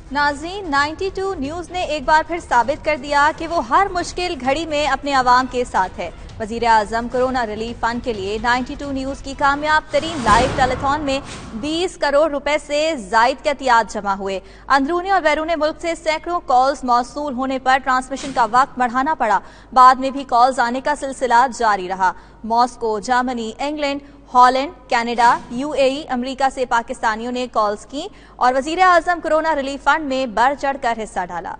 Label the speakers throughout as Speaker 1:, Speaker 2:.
Speaker 1: नाज़रीन, 92 न्यूज़ ने एक बार फिर साबित कर दिया कि वो हर मुश्किल घड़ी में अपने आवाम के साथ है। वज़ीर आज़म कोरोना रिलीफ फंड के लिए 92 न्यूज़ की कामयाब तरीन लाइव टेलीथॉन में 20 करोड़ रुपए से ज़ायद के एहतियात जमा हुए। अंदरूनी और बैरून मुल्क से सैकड़ों कॉल्स मौसूल होने पर ट्रांसमिशन का वक्त बढ़ाना पड़ा। बाद में भी कॉल्स आने का सिलसिला जारी रहा। Moscow, Germany, England, Holland, Canada, UAE, America से पाकिस्तानियों ने कॉल्स की और वज़ीर आज़म कोरोना रिलीफ फंड में बढ़ चढ़ कर हिस्सा डाला।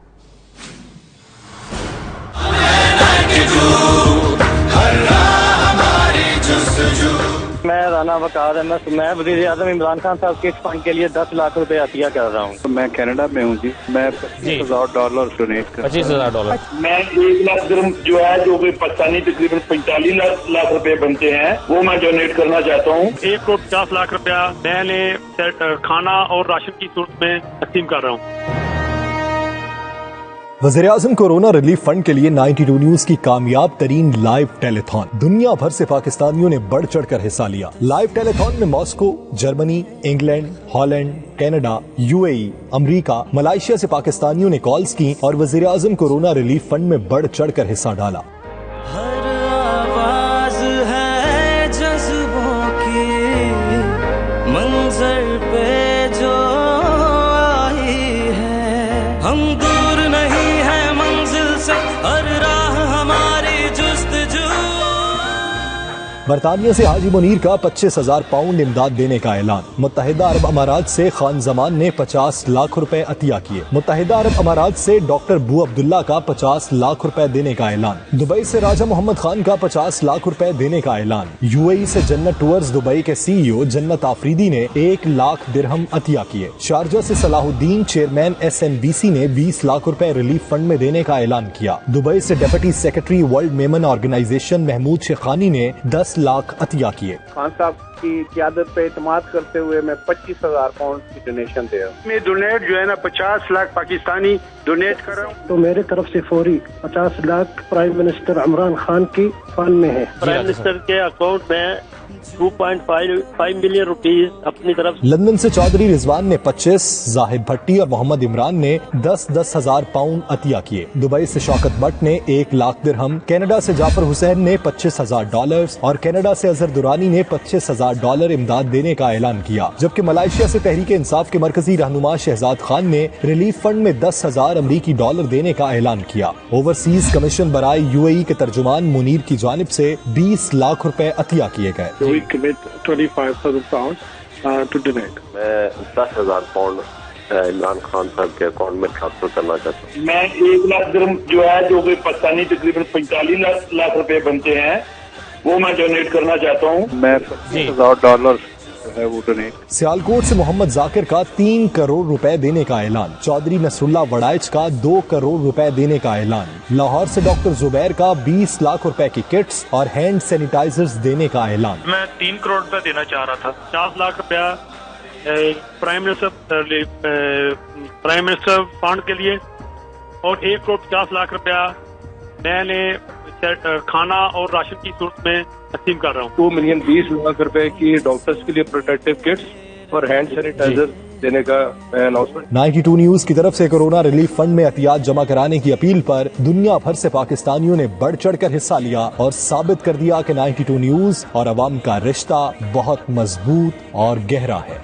Speaker 2: मैं राना वकार अहमद, मैं वज़ीर आज़म इमरान खान साहब के फंड के लिए 10 लाख रुपए अतिया कर रहा हूँ।
Speaker 3: मैं कनाडा में हूँ जी, मैं $25,000 डोनेट कर।
Speaker 4: $25,000
Speaker 5: मैं 1 लाख दिरहम जो है, जो कि पाकिस्तानी तकरीबन 45 लाख रुपए बनते हैं, वो मैं डोनेट करना चाहता हूँ।
Speaker 6: 1,50,00,000 रुपया मैंने खाना और राशन की सूरत में तकसीम कर रहा हूँ।
Speaker 7: वज़ीर आज़म कोरोना रिलीफ फंड के लिए 92 न्यूज़ की कामयाब तरीन लाइव टेलीथॉन। दुनिया भर से पाकिस्तानियों ने बढ़ चढ़ कर हिस्सा लिया। लाइव टेलीथॉन में Moscow, Germany, England, Holland, Canada, UAE, America, Malaysia से पाकिस्तानियों ने कॉल्स की और वज़ीर आज़म कोरोना रिलीफ फंड में बढ़ चढ़ कर हिस्सा डाला।
Speaker 8: हर आवाज है जज्बों की, मंजर पे जो आई है, हम दूर नहीं हर राह हमारी जुस्तजू।
Speaker 7: बरतानिया से हाजी मुनीर का 25,000 पाउंड इमदाद देने का ऐलान। मुत्तहिदा अरब अमारात से खान जमान ने 50 लाख रुपए अतिया किए। मुत्तहिदा अरब अमारात से डॉक्टर बू अब्दुल्ला का 50 लाख रुपए देने का ऐलान। दुबई से राजा मोहम्मद खान का 50 लाख रुपए देने का ऐलान। यूएई से जन्नत टूर्स दुबई के सीईओ जन्नत आफरीदी ने 1 लाख दिरहम अतिया किए। शारजा से सलाहुद्दीन चेयरमैन SNBC ने 20 लाख रुपए रिलीफ फंड में देने का ऐलान किया। दुबई से deputy secretary world Memon organisation Mahmood Shekhani ने 10 लाख अतिया किए।
Speaker 3: खान साहब की क़यादत पे इत्मीनान करते हुए मैं 25,000 पाउंड की डोनेशन दे रहा हूँ।
Speaker 5: मैं डोनेट जो है ना 50 लाख पाकिस्तानी डोनेट कर रहा हूँ।
Speaker 9: तो मेरे तरफ से फौरी 50 लाख प्राइम मिनिस्टर इमरान खान की फंड में है।
Speaker 2: प्राइम मिनिस्टर के अकाउंट में 2.5 मिलियन रुपीस अपनी तरफ।
Speaker 7: लंदन से चौधरी रिजवान ने 25, जाहिद भट्टी और मोहम्मद इमरान ने 10-10 हजार पाउंड अतिया किए। दुबई से शौकत भट्ट ने 1 लाख दिरहम, कनाडा से जाफर हुसैन ने $25,000 और कनाडा से अजहर दुरानी ने $25,000 इमदाद देने का ऐलान किया। जबकि मलेशिया से तहरीक इंसाफ के मरकजी रहनुमा शहजाद खान ने रिलीफ फंड में $10,000 अमरीकी डॉलर देने का ऐलान किया। ओवरसीज कमीशन बराए यूएई के तर्जुमान मुनीर की जानिब से 20 लाख रुपए अतिया किए गए।
Speaker 3: We commit 25,000 pounds to donate.
Speaker 10: मैं 10,000 पाउंड इमरान खान साहब के अकाउंट में ट्रांसफर करना चाहता हूँ।
Speaker 5: मैं 1 लाख दिरहम जो है, जो कि पाकिस्तानी तकरीबन 45 लाख रुपए बनते हैं, वो मैं डोनेट करना चाहता हूँ।
Speaker 3: मैं $25,000 है वो डोनेट।
Speaker 7: सियालकोट से मोहम्मद जाकिर का 3 करोड़ रुपए देने का ऐलान। चौधरी नसरुल्ला वड़ाइच का 2 करोड़ रुपए देने का ऐलान। लाहौर से डॉक्टर जुबैर का 20 लाख रुपए की किट्स और हैंड सैनिटाइजर्स देने का ऐलान।
Speaker 6: मैं 3 करोड़ रुपया देना चाह रहा था। 50 लाख रुपया प्राइम मिनिस्टर फंड के लिए और 1,50,00,000 रुपया मैंने खाना और राशन की सूरत में तकसीम कर रहा हूँ।
Speaker 3: 2 मिलियन 20 लाख रुपए की डॉक्टर्स के लिए प्रोटेक्टिव किट्स और हैंड सैनिटाइजर देने का अनाउंसमेंट।
Speaker 7: 92 न्यूज की तरफ से कोरोना रिलीफ फंड में अतियात जमा कराने की अपील पर दुनिया भर से पाकिस्तानियों ने बढ़ चढ़ कर हिस्सा लिया और साबित कर दिया कि 92 न्यूज और अवाम का रिश्ता बहुत मजबूत और गहरा है।